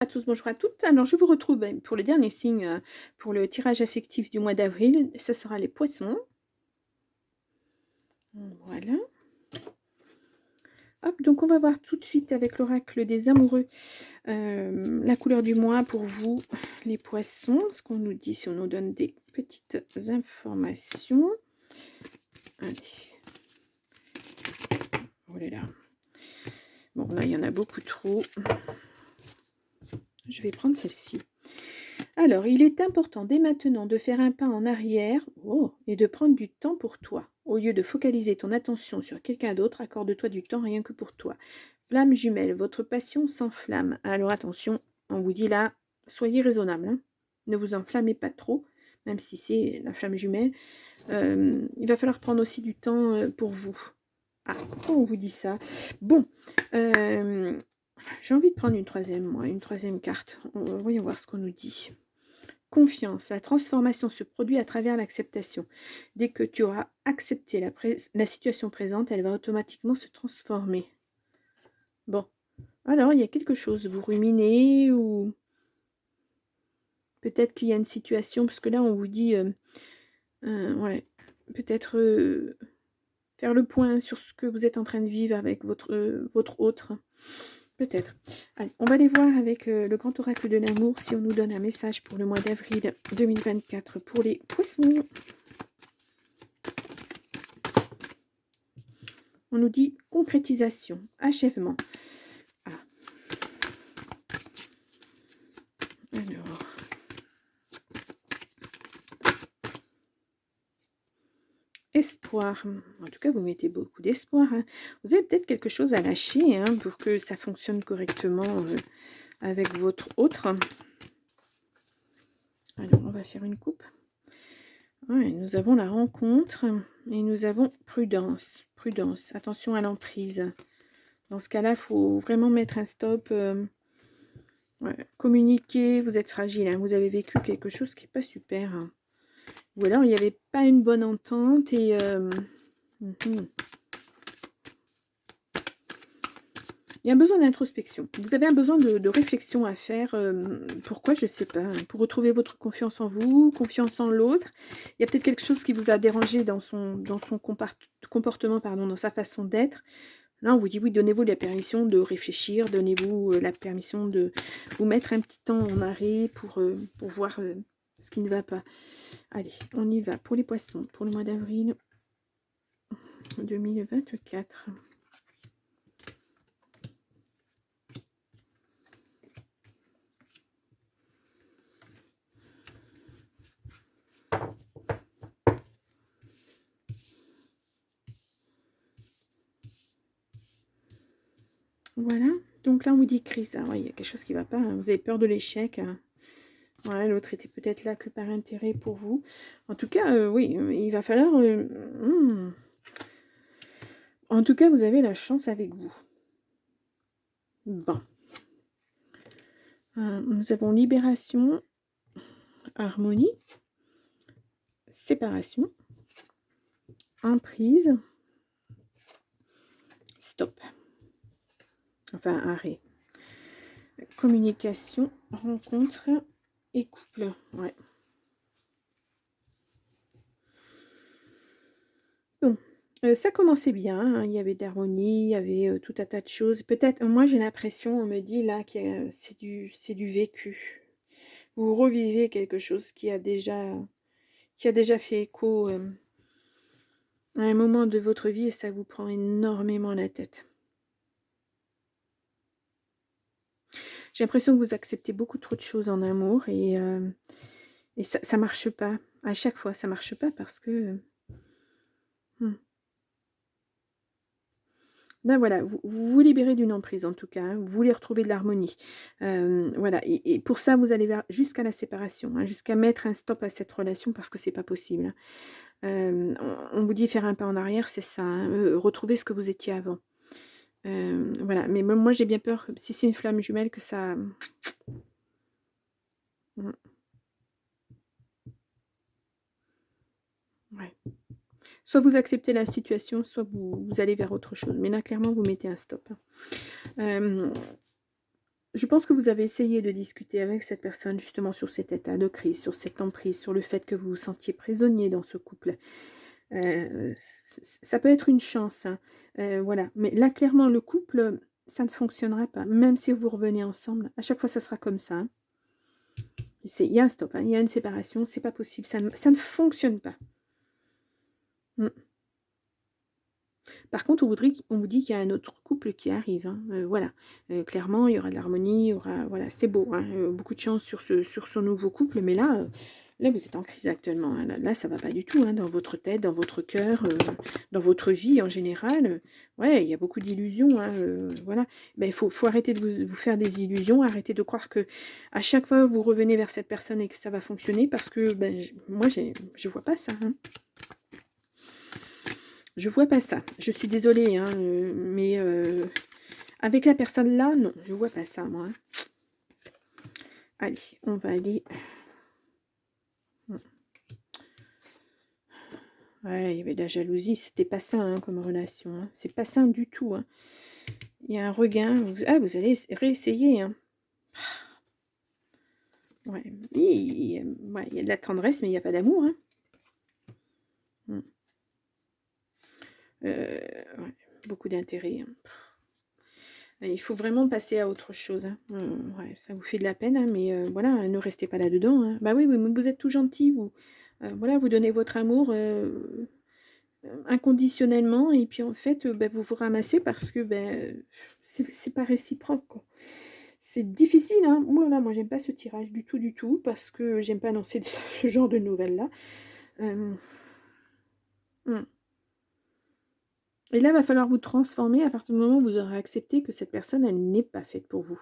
À tous, bonjour à toutes. Alors, je vous retrouve pour le dernier signe, pour le tirage affectif du mois d'avril. Ce sera les poissons. Voilà. Hop, donc on va voir tout de suite avec l'oracle des amoureux la couleur du mois pour vous, les poissons. Ce qu'on nous dit, si on nous donne des petites informations. Allez. Oh là là. Bon, là, il y en a beaucoup trop. Je vais prendre celle-ci. Alors, il est important dès maintenant de faire un pas en arrière et de prendre du temps pour toi. Au lieu de focaliser ton attention sur quelqu'un d'autre, accorde-toi du temps rien que pour toi. Flamme jumelle, votre passion s'enflamme. Alors attention, on vous dit là, soyez raisonnable, hein. Ne vous enflammez pas trop, même si c'est la flamme jumelle. Il va falloir prendre aussi du temps pour vous. Ah, pourquoi on vous dit ça? Bon, j'ai envie de prendre une troisième carte. Voyons voir ce qu'on nous dit. Confiance. La transformation se produit à travers l'acceptation. Dès que tu auras accepté la situation présente, elle va automatiquement se transformer. Bon. Alors, il y a quelque chose. Vous ruminez ou peut-être qu'il y a une situation, parce que là, on vous dit, ouais, peut-être faire le point sur ce que vous êtes en train de vivre avec votre autre. Peut-être. Allez, on va aller voir avec le grand oracle de l'amour si on nous donne un message pour le mois d'avril 2024 pour les poissons. On nous dit concrétisation, achèvement. Ah. Alors. Espoir. En tout cas, vous mettez beaucoup d'espoir, hein. Vous avez peut-être quelque chose à lâcher hein, pour que ça fonctionne correctement avec votre autre. Alors, on va faire une coupe. Ouais, nous avons la rencontre et nous avons prudence. Prudence, attention à l'emprise. Dans ce cas-là, il faut vraiment mettre un stop. Ouais. Communiquer, vous êtes fragile, hein, vous avez vécu quelque chose qui n'est pas super. Hein. Ou alors, il n'y avait pas une bonne entente et... Il y a un besoin d'introspection. Vous avez un besoin de réflexion à faire. Pourquoi? Je ne sais pas. Pour retrouver votre confiance en vous, confiance en l'autre. Il y a peut-être quelque chose qui vous a dérangé dans son comportement, pardon, dans sa façon d'être. Là, on vous dit oui, donnez-vous la permission de réfléchir, donnez-vous la permission de vous mettre un petit temps en arrêt pour voir ce qui ne va pas. Allez, on y va pour les poissons, pour le mois d'avril 2024. Voilà, donc là on vous dit crise. Ah ouais, il y a quelque chose qui ne va pas, hein. Vous avez peur de l'échec. Hein. Ouais, l'autre était peut-être là que par intérêt pour vous. En tout cas, oui, il va falloir... En tout cas, vous avez la chance avec vous. Bon. Nous avons libération, harmonie, séparation, emprise, stop. Enfin, arrêt. Communication, rencontre et couple. Ouais. Bon. Ça commençait bien, hein. Il y avait de l'harmonie, il y avait tout un tas de choses. Peut-être, moi j'ai l'impression, on me dit là que c'est du vécu. Vous revivez quelque chose qui a déjà fait écho à un moment de votre vie et ça vous prend énormément la tête. J'ai l'impression que vous acceptez beaucoup trop de choses en amour et ça marche pas. À chaque fois, ça marche pas parce que... Là, voilà, vous vous libérez d'une emprise en tout cas, hein, vous voulez retrouver de l'harmonie. Voilà, et pour ça, vous allez jusqu'à la séparation, hein, jusqu'à mettre un stop à cette relation parce que c'est pas possible. Hein. On vous dit faire un pas en arrière, c'est ça, hein, retrouver ce que vous étiez avant. Voilà, mais moi j'ai bien peur, si c'est une flamme jumelle, que ça... Ouais. Soit vous acceptez la situation, soit vous allez vers autre chose. Mais là, clairement, vous mettez un stop. Je pense que vous avez essayé de discuter avec cette personne justement sur cet état de crise, sur cette emprise, sur le fait que vous vous sentiez prisonnier dans ce couple. Ça peut être une chance, hein, voilà. Mais là, clairement, le couple, ça ne fonctionnera pas. Même si vous revenez ensemble, à chaque fois, ça sera comme ça, hein. Il y a un stop, hein, il y a une séparation, c'est pas possible, ça ne fonctionne pas. Mmh. Par contre, on vous dit qu'il y a un autre couple qui arrive, hein, voilà. Clairement, il y aura de l'harmonie, il y aura voilà, c'est beau, hein, beaucoup de chance sur ce nouveau couple, mais là, là, vous êtes en crise actuellement, hein. Là, ça va pas du tout, hein, dans votre tête, dans votre cœur, dans votre vie en général, ouais, il y a beaucoup d'illusions, hein, voilà. Ben, il faut arrêter de vous faire des illusions, arrêter de croire que à chaque fois, vous revenez vers cette personne et que ça va fonctionner parce que, ben, je vois pas ça, hein. Je vois pas ça. Je suis désolée, hein, mais avec la personne là, non, je vois pas ça, moi, hein. Allez, on va aller. Mmh. Ouais, il y avait de la jalousie, c'était pas sain, hein, comme relation, hein. C'est pas sain du tout, hein. Il y a un regain, vous allez réessayer, hein. Ouais, ouais, il y a de la tendresse, mais il y a pas d'amour, hein. Mmh. Ouais, beaucoup d'intérêt, hein. Il faut vraiment passer à autre chose, hein. Ouais, ça vous fait de la peine, hein, mais voilà, ne restez pas là-dedans, hein. Bah oui, oui, mais vous êtes tout gentil, vous. Voilà, vous donnez votre amour, inconditionnellement et puis en fait, bah, vous vous ramassez parce que, beh, c'est pas réciproque, quoi. C'est difficile, hein. Ouh là là, moi j'aime pas ce tirage du tout, parce que j'aime pas annoncer ce genre de nouvelles-là. Hem, mmh et là, va falloir vous transformer à partir du moment où vous aurez accepté que cette personne, elle n'est pas faite pour vous.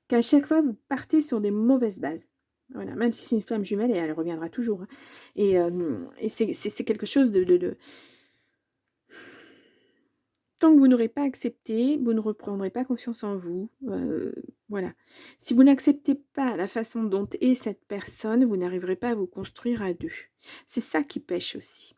Qu'à chaque fois, vous partez sur des mauvaises bases. Voilà, même si c'est une flamme jumelle et elle reviendra toujours, hein. Et c'est quelque chose de tant que vous n'aurez pas accepté, vous ne reprendrez pas confiance en vous, voilà. Si vous n'acceptez pas la façon dont est cette personne, vous n'arriverez pas à vous construire à 2. C'est ça qui pêche aussi.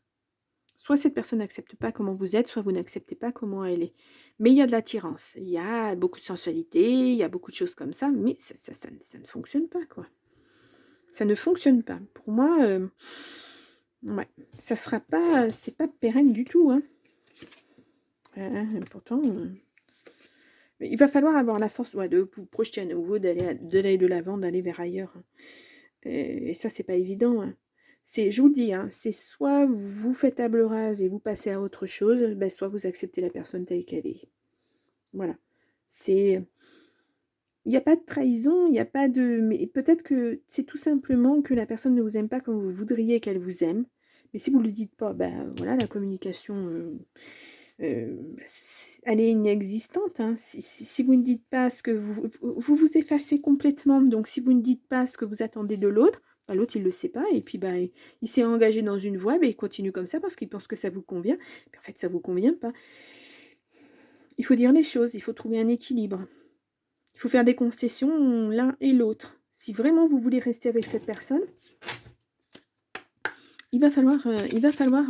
Soit cette personne n'accepte pas comment vous êtes, soit vous n'acceptez pas comment elle est. Mais il y a de l'attirance, il y a beaucoup de sensualité, il y a beaucoup de choses comme ça, mais ça ne fonctionne pas, quoi. Ça ne fonctionne pas. Pour moi, ouais, ça sera pas c'est pas pérenne du tout, hein. Pourtant, mais il va falloir avoir la force, ouais, de vous projeter à nouveau, d'aller de l'avant, d'aller vers ailleurs, hein. Et ça, c'est pas évident, hein. Je vous le dis, hein, c'est soit vous faites table rase et vous passez à autre chose, bah, soit vous acceptez la personne telle qu'elle est. Voilà. C'est il y a pas de trahison, il y a pas de mais peut-être que c'est tout simplement que la personne ne vous aime pas comme vous voudriez qu'elle vous aime. Mais si vous ne le dites pas, bah, voilà, la communication, bah, elle est inexistante, hein. Si vous ne dites pas ce que vous vous effacez complètement, donc si vous ne dites pas ce que vous attendez de l'autre, bah, l'autre il le sait pas et puis, bah, il s'est engagé dans une voie, bah, il continue comme ça parce qu'il pense que ça vous convient. Puis en fait, ça vous convient pas. Il faut dire les choses, il faut trouver un équilibre. Il faut faire des concessions l'un et l'autre. Si vraiment vous voulez rester avec cette personne, il va falloir,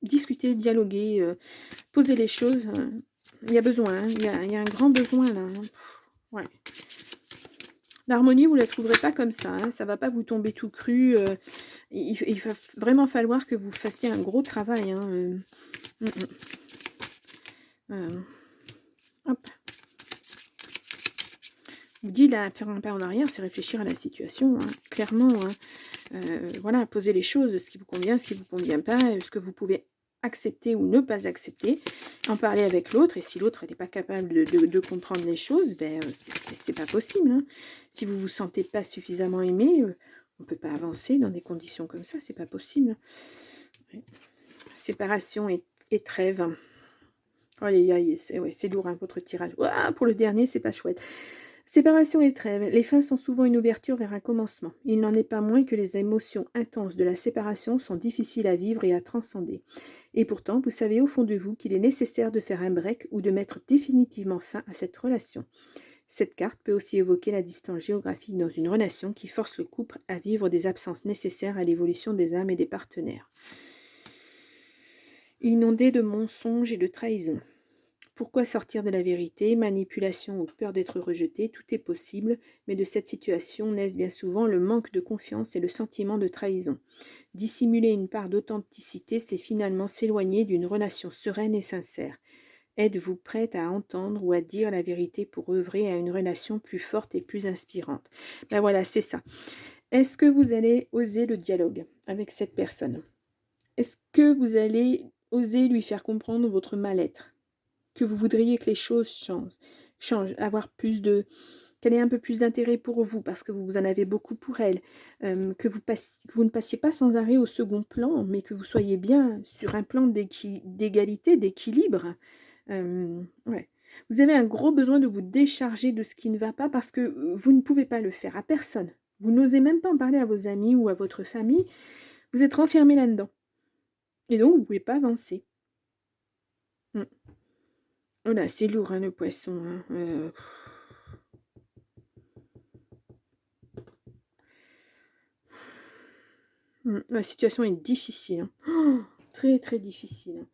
discuter, dialoguer, poser les choses, il y a besoin, hein, il y a un grand besoin là, hein. Ouais. L'harmonie, vous la trouverez pas comme ça, hein, ça va pas vous tomber tout cru, il va vraiment falloir que vous fassiez un gros travail, hein, mmh mh. Hop. Je vous dis là, faire un pas en arrière, c'est réfléchir à la situation, hein, clairement, hein. Voilà, poser les choses, ce qui vous convient, ce qui vous convient pas, ce que vous pouvez accepter ou ne pas accepter. En parler avec l'autre et si l'autre n'est pas capable de comprendre les choses, ben, c'est pas possible, hein. Si vous vous sentez pas suffisamment aimé, on peut pas avancer dans des conditions comme ça, c'est pas possible. Ouais. Séparation et trêve. Aïe aïe aïe, c'est ouais, c'est lourd, hein, votre tirage. Ouah, pour le dernier, c'est pas chouette. Séparation et trêve. Les fins sont souvent une ouverture vers un commencement. Il n'en est pas moins que les émotions intenses de la séparation sont difficiles à vivre et à transcender. Et pourtant, vous savez au fond de vous qu'il est nécessaire de faire un break ou de mettre définitivement fin à cette relation. Cette carte peut aussi évoquer la distance géographique dans une relation qui force le couple à vivre des absences nécessaires à l'évolution des âmes et des partenaires. Inondé de mensonges et de trahisons. Pourquoi sortir de la vérité? Manipulation ou peur d'être rejeté, tout est possible, mais de cette situation naissent bien souvent le manque de confiance et le sentiment de trahison. Dissimuler une part d'authenticité, c'est finalement s'éloigner d'une relation sereine et sincère. Êtes-vous prête à entendre ou à dire la vérité pour œuvrer à une relation plus forte et plus inspirante? Ben voilà, c'est ça. Est-ce que vous allez oser le dialogue avec cette personne? Est-ce que vous allez oser lui faire comprendre votre mal-être? Que vous voudriez que les choses changent, avoir plus de qu'elle ait un peu plus d'intérêt pour vous parce que vous en avez beaucoup pour elle, que vous ne passiez pas sans arrêt au second plan, mais que vous soyez bien sur un plan d'égalité, d'équilibre. Ouais. Vous avez un gros besoin de vous décharger de ce qui ne va pas parce que, vous ne pouvez pas le faire à personne. Vous n'osez même pas en parler à vos amis ou à votre famille. Vous êtes renfermé là-dedans et donc vous ne pouvez pas avancer. Mmh. Oh là, c'est lourd, hein, le poisson, hein, la situation est difficile, hein. Très, très difficile,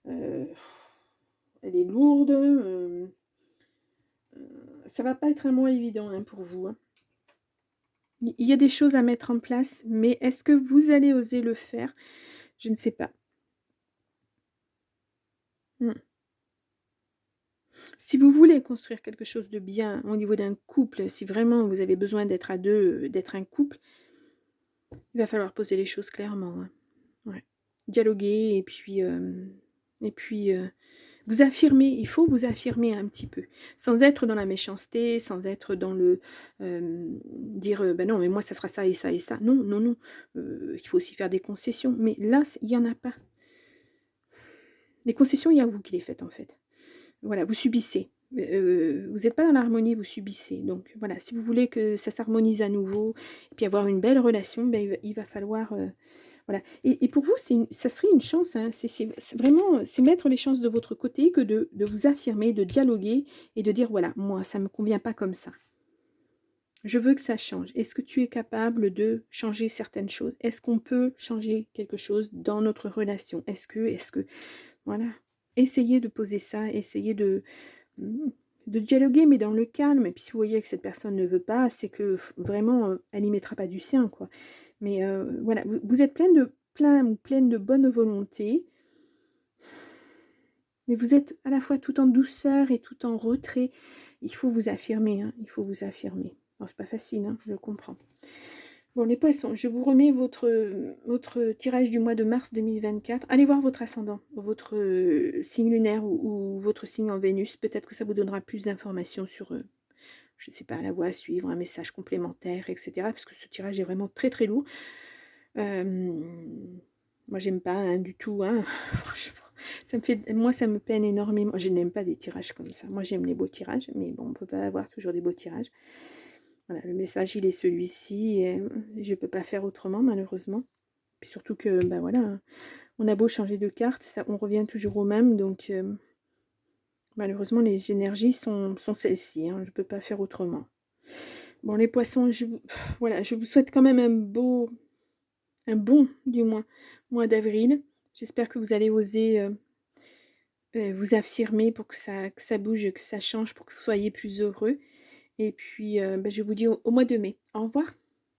hein. Elle est lourde, ça va pas être un mois évident, hein, pour vous, hein. Il y a des choses à mettre en place, mais est-ce que vous allez oser le faire? Je ne sais pas. Mmh. Si vous voulez construire quelque chose de bien au niveau d'un couple, si vraiment vous avez besoin d'être à 2, d'être un couple, il va falloir poser les choses clairement, hein. Ouais. Dialoguer et puis, vous affirmer, il faut vous affirmer un petit peu, sans être dans la méchanceté, sans être dans le, dire, «Bah, non, mais moi ça sera ça et ça et ça». Non, non, non, il faut aussi faire des concessions, mais là, il y en a pas. Les concessions, il y a vous qui les faites, en fait. Voilà, vous subissez. Vous êtes pas dans l'harmonie, vous subissez. Donc voilà, si vous voulez que ça s'harmonise à nouveau et puis avoir une belle relation, ben, il va falloir, voilà. Et pour vous, ça serait une chance, hein. C'est vraiment, c'est mettre les chances de votre côté que de vous affirmer, de dialoguer et de dire: «Voilà, moi, ça me convient pas comme ça. Je veux que ça change. Est-ce que tu es capable de changer certaines choses? Est-ce qu'on peut changer quelque chose dans notre relation? Est-ce que» voilà. Essayez de poser ça, essayez mmh, de dialoguer, mais dans le calme. Et puis si vous voyez que cette personne ne veut pas, c'est que vraiment, elle n'y mettra pas du sien, quoi. Mais voilà, vous êtes plein ou pleine de bonne volonté, mais vous êtes à la fois tout en douceur et tout en retrait. Il faut vous affirmer, hein, il faut vous affirmer. Alors c'est pas facile, hein, je le comprends. Bon les poissons, je vous remets votre tirage du mois de mars 2024. Allez voir votre ascendant, votre, signe lunaire ou votre signe en Vénus. Peut-être que ça vous donnera plus d'informations sur, je ne sais pas, la voie à suivre, un message complémentaire et cetera, parce que ce tirage est vraiment très, très lourd. Hem, Moi j'aime pas, hein, du tout, hein, franchement, ça me peine énormément. Je n'aime pas des tirages comme ça. Moi j'aime les beaux tirages, mais bon, on peut pas avoir toujours des beaux tirages. Voilà, le message il est celui-ci et je peux pas faire autrement malheureusement. Puis surtout que, bah, voilà, hein, on a beau changer de carte, ça on revient toujours au même donc malheureusement les énergies sont celles-ci, hein, je peux pas faire autrement. Bon les poissons, voilà, je vous souhaite quand même un bon, du moins, mois d'avril. J'espère que vous allez oser, vous affirmer pour que ça bouge, que ça change, pour que vous soyez plus heureux et puis, bah, je vous dis au mois de mai. Au revoir.